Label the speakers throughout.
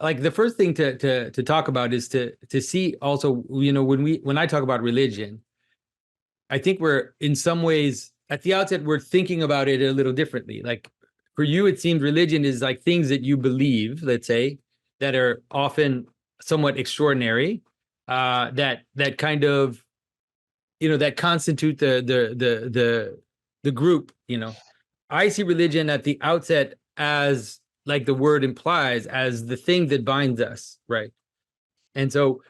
Speaker 1: like the first thing to talk about is to see also, when I talk about religion, I think we're in some ways at the outset we're thinking about it a little differently. Like for you, it seems religion is like things that you believe, let's say, that are often somewhat extraordinary, that kind of that constitute the group. I see religion at the outset as, like the word implies, as the thing that binds us, right? And so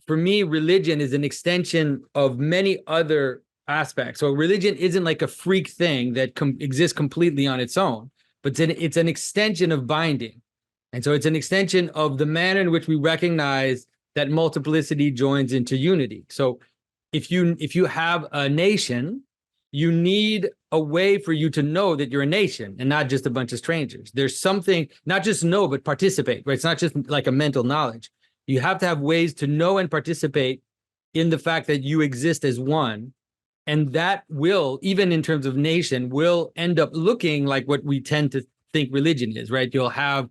Speaker 1: for me, religion is an extension of many other aspects. So religion isn't like a freak thing that exists completely on its own, but it's an extension of binding. And so it's an extension of the manner in which we recognize that multiplicity joins into unity. So if you have a nation, you need a way for you to know that you're a nation and not just a bunch of strangers. There's something, not just know, but participate, right? It's not just like a mental knowledge. You have to have ways to know and participate in the fact that you exist as one. And that will, even in terms of nation, will end up looking like what we tend to think religion is, right? You'll have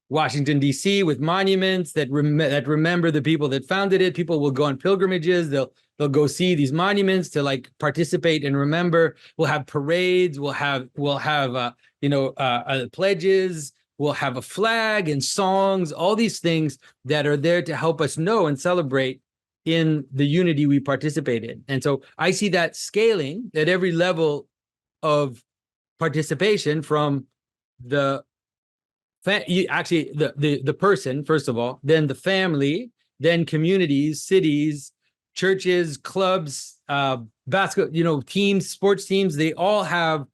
Speaker 1: Washington, D.C. with monuments that remember the people that founded it. People will go on pilgrimages. They'll go see these monuments to like participate and remember. We'll have parades. We'll have pledges. We'll have a flag and songs. All these things that are there to help us know and celebrate in the unity we participate in. And so I see that scaling at every level of participation, from the the person, first of all, then the family, then communities, cities, churches, clubs, basketball, teams, sports teams. They all have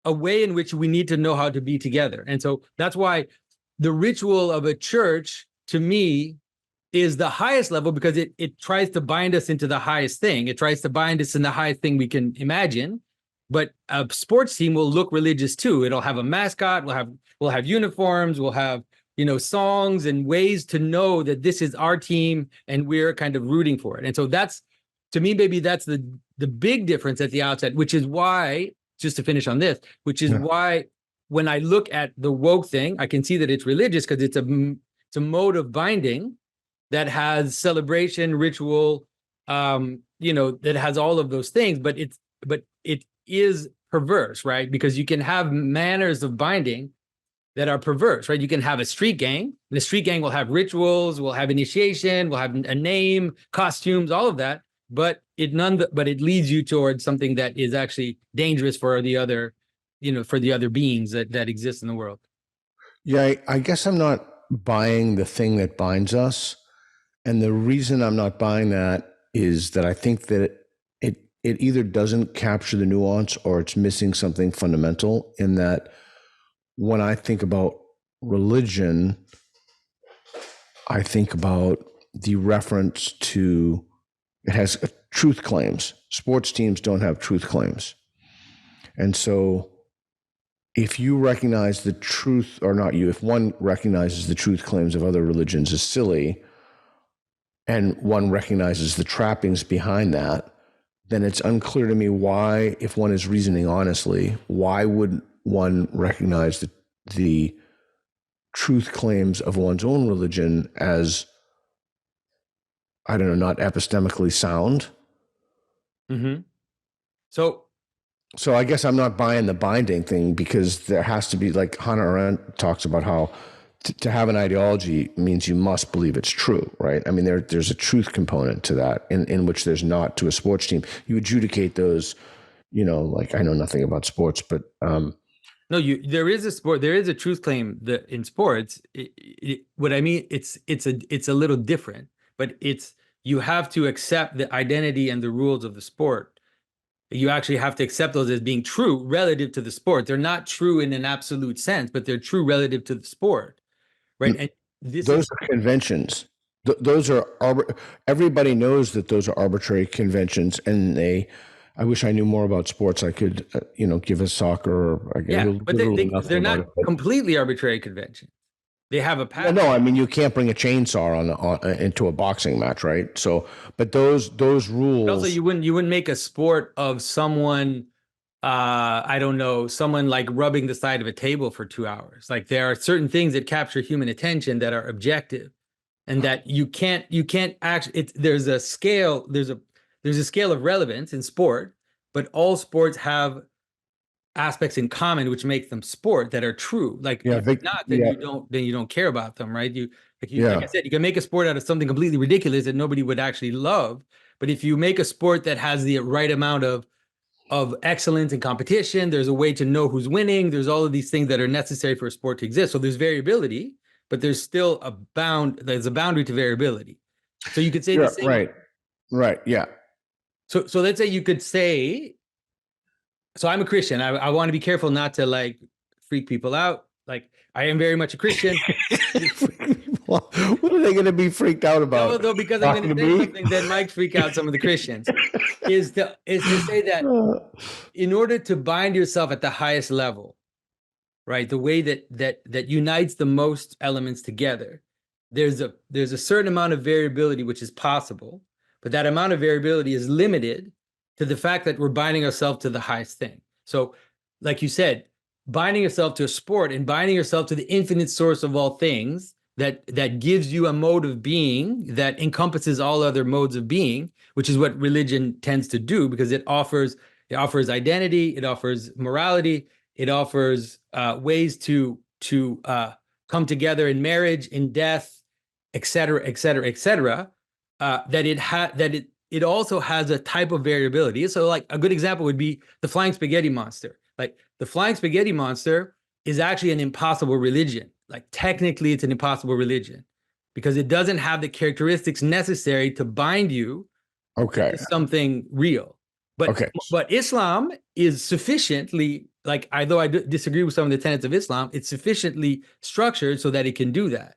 Speaker 1: a way in which we need to know how to be together. And so that's why the ritual of a church, to me, is the highest level, because it tries to bind us into the highest thing. It tries to bind us in the highest thing we can imagine. But a sports team will look religious too. It'll have a mascot. We'll have uniforms. We'll have songs and ways to know that this is our team and we're kind of rooting for it. And so that's, to me, maybe that's the big difference at the outset, which is why, just to finish on this, which is why when I look at the woke thing, I can see that it's religious because it's a mode of binding that has celebration, ritual, that has all of those things, but it is perverse, right? Because you can have manners of binding that are perverse, right? You can have a street gang. The street gang will have rituals, will have initiation, will have a name, costumes, all of that, but it leads you towards something that is actually dangerous for the other, for the other beings that exist in the world.
Speaker 2: Yeah, I guess I'm not buying the thing that binds us. And the reason I'm not buying that is that I think that it either doesn't capture the nuance or it's missing something fundamental, in that when I think about religion, I think about the reference to, it has truth claims. Sports teams don't have truth claims. And so if you recognize the truth, or not you, if one recognizes the truth claims of other religions as silly, and one recognizes the trappings behind that, then it's unclear to me why, if one is reasoning honestly, why would one recognize the truth claims of one's own religion as, I don't know, not epistemically sound?
Speaker 1: Mm-hmm. So
Speaker 2: I guess I'm not buying the binding thing, because there has to be, like Hannah Arendt talks about how to have an ideology means you must believe it's true, right? I mean, there's a truth component to that in which there's not to a sports team. You adjudicate those, like, I know nothing about sports, but
Speaker 1: no, there is a truth claim that in sports. What I mean, it's a little different, but you have to accept the identity and the rules of the sport. You actually have to accept those as being true relative to the sport. They're not true in an absolute sense, but they're true relative to the sport. Right. And
Speaker 2: those are conventions. Those are everybody knows that those are arbitrary conventions, and I wish I knew more about sports. I could, give a soccer.
Speaker 1: But they're not completely arbitrary conventions. They have a pattern.
Speaker 2: No, I mean, you can't bring a chainsaw into a boxing match, right? So, but those rules.
Speaker 1: But also, you wouldn't make a sport of someone I don't know, someone like rubbing the side of a table for 2 hours. Like there are certain things that capture human attention that are objective, and that you can't actually, there's a scale, there's a scale of relevance in sport, but all sports have aspects in common which make them sport that are true. Like
Speaker 2: Yeah,
Speaker 1: if not, then
Speaker 2: yeah,
Speaker 1: you don't care about them, right? Like I
Speaker 2: yeah,
Speaker 1: said, you can make a sport out of something completely ridiculous that nobody would actually love, but if you make a sport that has the right amount of excellence and competition, there's a way to know who's winning. There's all of these things that are necessary for a sport to exist. So there's variability, but there's a boundary to variability. So you could say the
Speaker 2: yeah.
Speaker 1: same.
Speaker 2: Right, right. Yeah,
Speaker 1: So let's say you could say, so I'm a Christian. I want to be careful not to like freak people out. Like I am very much a Christian.
Speaker 2: what are they going to be freaked out
Speaker 1: No,
Speaker 2: about?
Speaker 1: though, because I'm going
Speaker 2: Talking
Speaker 1: to
Speaker 2: to
Speaker 1: say
Speaker 2: me?
Speaker 1: something that might freak out some of the Christians. Is to say that in order to bind yourself at the highest level, right? The way that unites the most elements together. There's a certain amount of variability which is possible, but that amount of variability is limited to the fact that we're binding ourselves to the highest thing. So, like you said, binding yourself to a sport and binding yourself to the infinite source of all things that gives you a mode of being that encompasses all other modes of being, which is what religion tends to do because it offers identity, it offers morality, it offers ways to come together in marriage, in death, et cetera, et cetera, et cetera. That it also has a type of variability. So, like a good example would be the flying spaghetti monster. Like the flying spaghetti monster is actually an impossible religion. Like technically, it's an impossible religion because it doesn't have the characteristics necessary to bind you
Speaker 2: Okay,
Speaker 1: to something real. But
Speaker 2: okay,
Speaker 1: but Islam is sufficiently, like, although I disagree with some of the tenets of Islam, it's sufficiently structured so that it can do that.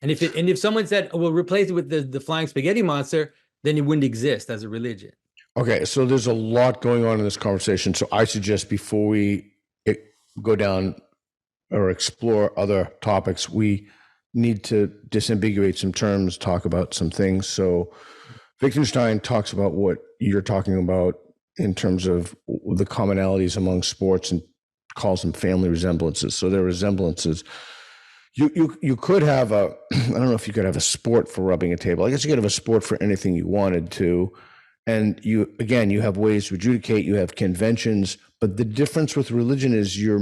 Speaker 1: And if someone said, oh, we'll replace it with the flying spaghetti monster, then it wouldn't exist as a religion.
Speaker 2: okay. So there's a lot going on in this conversation. So I suggest before we eh, go down or explore other topics, we need to disambiguate some terms, talk about some things. So Wittgenstein talks about what you're talking about in terms of the commonalities among sports and calls them family resemblances. So there are resemblances. You could have a I don't know if you could have a sport for rubbing a table. I guess you could have a sport for anything you wanted to. And you have ways to adjudicate, you have conventions, but the difference with religion is you're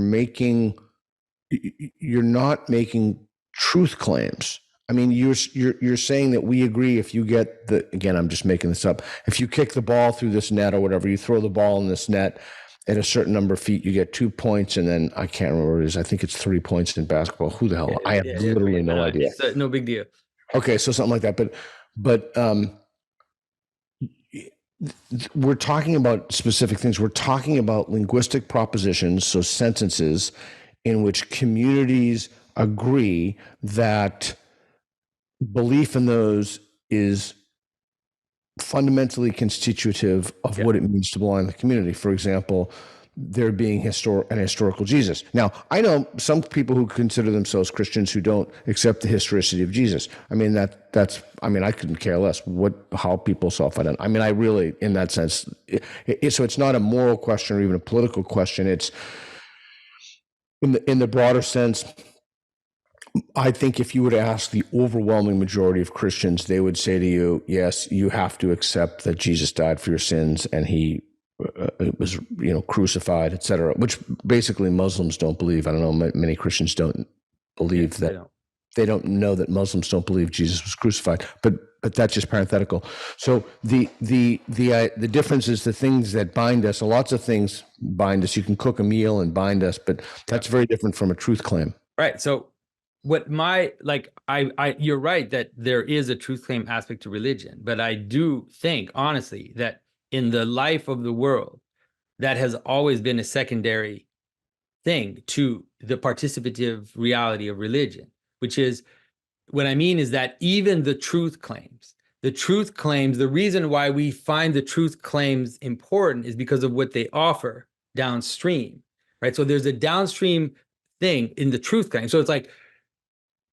Speaker 2: not making truth claims. I mean, you're saying that we agree if you get again, I'm just making this up. If you kick the ball through this net or whatever, you throw the ball in this net at a certain number of feet, you get 2 points, and then I can't remember what it is. I think it's 3 points in basketball. Who the hell? I have literally no idea.
Speaker 1: It's no big deal.
Speaker 2: Okay, so something like that. But we're talking about specific things. We're talking about linguistic propositions, so sentences in which communities agree that belief in those is fundamentally constitutive of what it means to belong in the community. For example, there being an historical Jesus. Now, I know some people who consider themselves Christians who don't accept the historicity of Jesus. I mean, I couldn't care less how people self-identify. I mean, I really, in that sense, so it's not a moral question or even a political question. It's in the broader sense. I think if you were to ask the overwhelming majority of Christians, they would say to you, yes, you have to accept that Jesus died for your sins and he was, crucified, etc., which basically Muslims don't believe. I don't know, many Christians don't believe that. They don't know that Muslims don't believe Jesus was crucified, but that's just parenthetical. So the difference is the things that bind us. Lots of things bind us. You can cook a meal and bind us, but that's very different from a truth claim.
Speaker 1: Right. So you're right that there is a truth claim aspect to religion, but I do think honestly that in the life of the world, that has always been a secondary thing to the participative reality of religion, which is what I mean is that even the truth claims, the reason why we find the truth claims important is because of what they offer downstream, right? So there's a downstream thing in the truth claim. So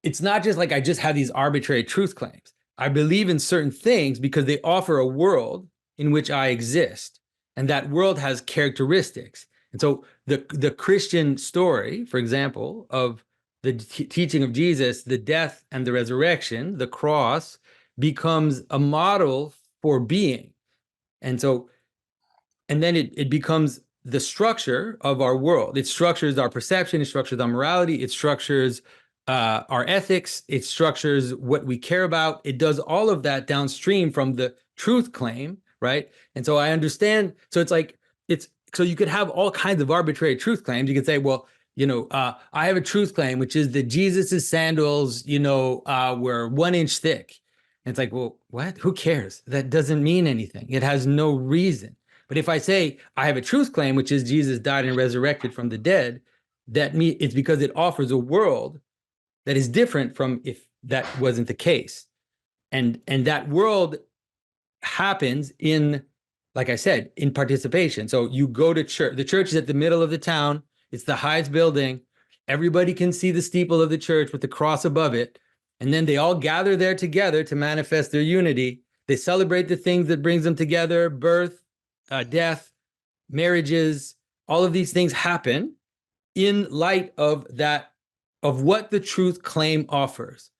Speaker 1: it's not just like I just have these arbitrary truth claims. I believe in certain things because they offer a world in which I exist. And that world has characteristics. And so the Christian story, for example, of the teaching of Jesus, the death and the resurrection, the cross, becomes a model for being. And so, and then it becomes the structure of our world. It structures our perception, it structures our morality, it structures our ethics, it structures what we care about. It does all of that downstream from the truth claim, right? And so I understand. So it's like, it's so you could have all kinds of arbitrary truth claims. You could say, well, I have a truth claim, which is that Jesus's sandals, were 1 inch thick. And it's like, well, what? Who cares? That doesn't mean anything. It has no reason. But if I say I have a truth claim, which is Jesus died and resurrected from the dead, it's because it offers a world that is different from if that wasn't the case. And that world happens in, like I said, in participation. So you go to church. The church is at the middle of the town. It's the highest building. Everybody can see the steeple of the church with the cross above it. And then they all gather there together to manifest their unity. They celebrate the things that brings them together: birth, death, marriages. All of these things happen in light of that, of what the truth claim offers.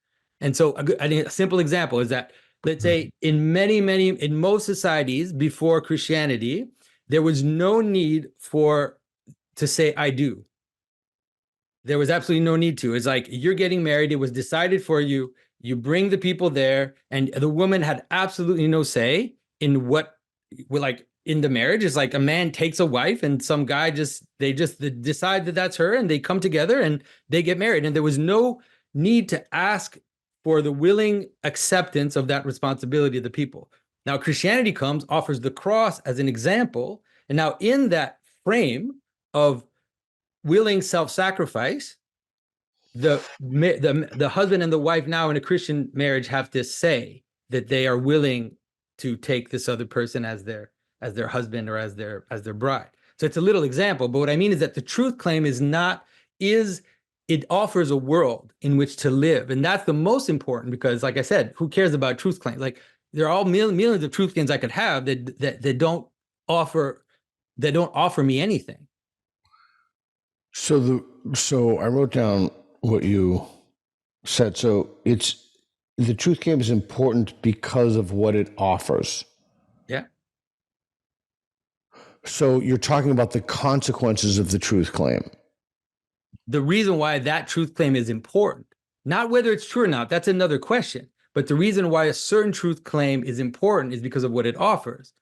Speaker 1: And so a simple example is that, let's say in most societies before Christianity, there was no need to say I do. There was absolutely no need to. It's like, you're getting married. It was decided for you. You bring the people there, and the woman had absolutely no say in in the marriage. It's like a man takes a wife, and some guy they decide that that's her, and they come together and they get married. And there was no need to ask for the willing acceptance of that responsibility of the people. Now, Christianity offers the cross as an example. And now in that frame of willing self-sacrifice, the husband and the wife now in a Christian marriage have to say that they are willing to take this other person as their husband or as their bride. So it's a little example, but what I mean is that the truth claim it offers a world in which to live. And that's the most important, because like I said, who cares about truth claims? Like, there are all millions of truth claims I could have that don't offer me anything.
Speaker 2: So I wrote down what you said. So the truth claim is important because of what it offers.
Speaker 1: Yeah.
Speaker 2: So you're talking about the consequences of the truth claim.
Speaker 1: The reason why that truth claim is important, not whether it's true or not, that's another question. But the reason why a certain truth claim is important is because of what it offers.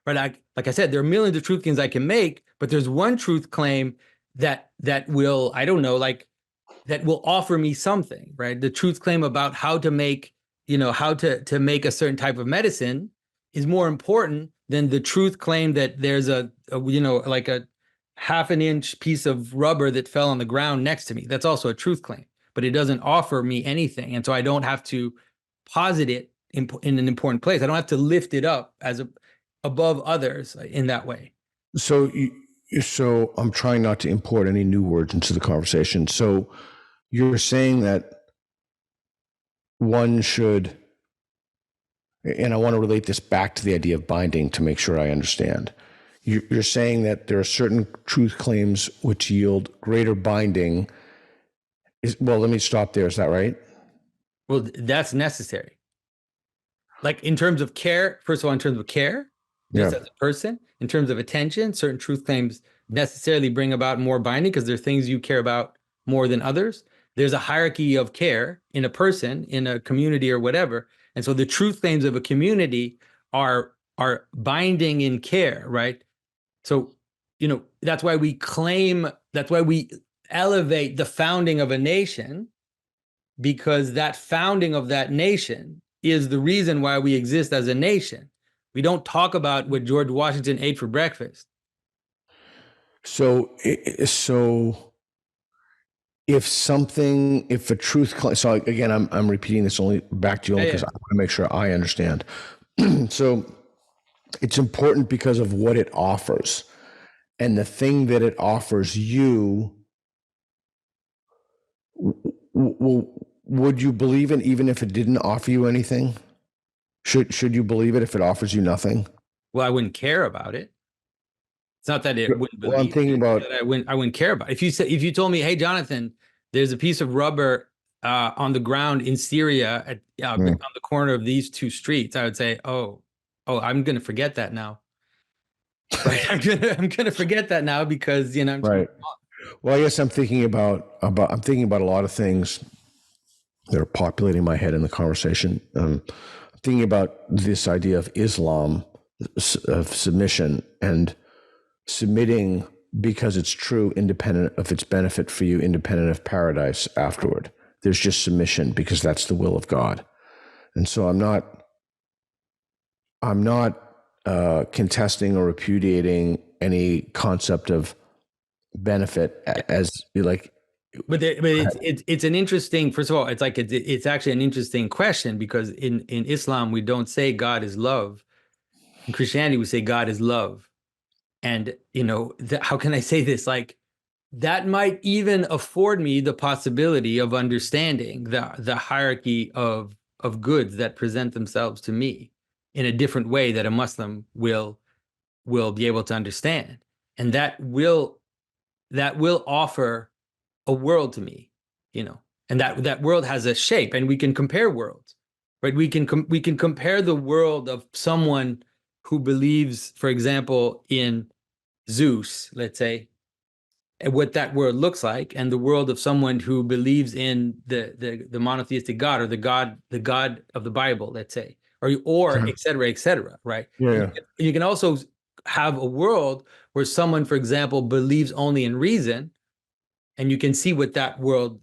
Speaker 1: Right? Like I said, there are millions of truth claims I can make, but there's one truth claim that will, I don't know, that will offer me something, right? The truth claim about how to make, how to make a certain type of medicine is more important than the truth claim that there's a half an inch piece of rubber that fell on the ground next to me. That's also a truth claim, but it doesn't offer me anything. And so I don't have to posit it in an important place. I don't have to lift it up above others in that way.
Speaker 2: So I'm trying not to import any new words into the conversation. So you're saying that one should, and I want to relate this back to the idea of binding to make sure I understand. You're saying that there are certain truth claims which yield greater binding. Well, let me stop there. Is that right?
Speaker 1: Well, that's necessary. Like, in terms of care, first of all, in terms of care, just as a person, in terms of attention, certain truth claims necessarily bring about more binding because there are things you care about more than others. There's a hierarchy of care in a person, in a community, or whatever. And so the truth claims of a community are binding in care, right? So, that's why we elevate the founding of a nation, because that founding of that nation is the reason why we exist as a nation. We don't talk about what George Washington ate for breakfast.
Speaker 2: So if a truth claim, so again, I'm repeating this only back to you only because I want to make sure I understand. So it's important because of what it offers, and the thing that it offers you. Would you believe it even if it didn't offer you anything? Should you believe it if it offers you nothing?
Speaker 1: Well, I wouldn't care about it. It's not that it wouldn't
Speaker 2: Well, I'm
Speaker 1: believe
Speaker 2: thinking
Speaker 1: it,
Speaker 2: about,
Speaker 1: that I wouldn't care about. If you told me, hey, Jonathan, there's a piece of rubber on the ground in Syria on
Speaker 2: Hmm,
Speaker 1: the corner of these two streets, I would say, oh, I'm gonna forget that now. Right. I'm gonna forget that now because I'm just
Speaker 2: right. Well, I guess I'm thinking about a lot of things that are populating my head in the conversation. I'm thinking about this idea of Islam, of submission, and submitting because it's true, independent of its benefit for you, independent of paradise afterward. There's just submission because that's the will of God. And so I'm not contesting or repudiating any concept of benefit as like.
Speaker 1: but it's an interesting. First of all, it's like it's actually an interesting question because in Islam we don't say God is love. In Christianity we say God is love, and how can I say this? Like that might even afford me the possibility of understanding the hierarchy of goods that present themselves to me in a different way that a Muslim will be able to understand, and that will offer a world to me, and that world has a shape, and we can compare worlds, right? We can compare the world of someone who believes, for example, in Zeus, let's say, and what that world looks like, and the world of someone who believes in the monotheistic God, or the God of the Bible, let's say, or et cetera, right?
Speaker 2: Yeah.
Speaker 1: You can also have a world where someone, for example, believes only in reason, and you can see what that world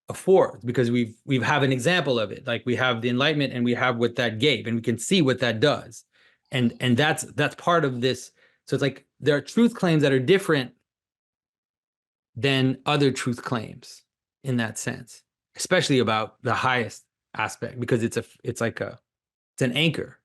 Speaker 1: affords because we have an example of it. Like we have the Enlightenment, and we have what that gave, and we can see what that does, and that's part of this. So it's like there are truth claims that are different than other truth claims in that sense, especially about the highest aspect, because it's an anchor.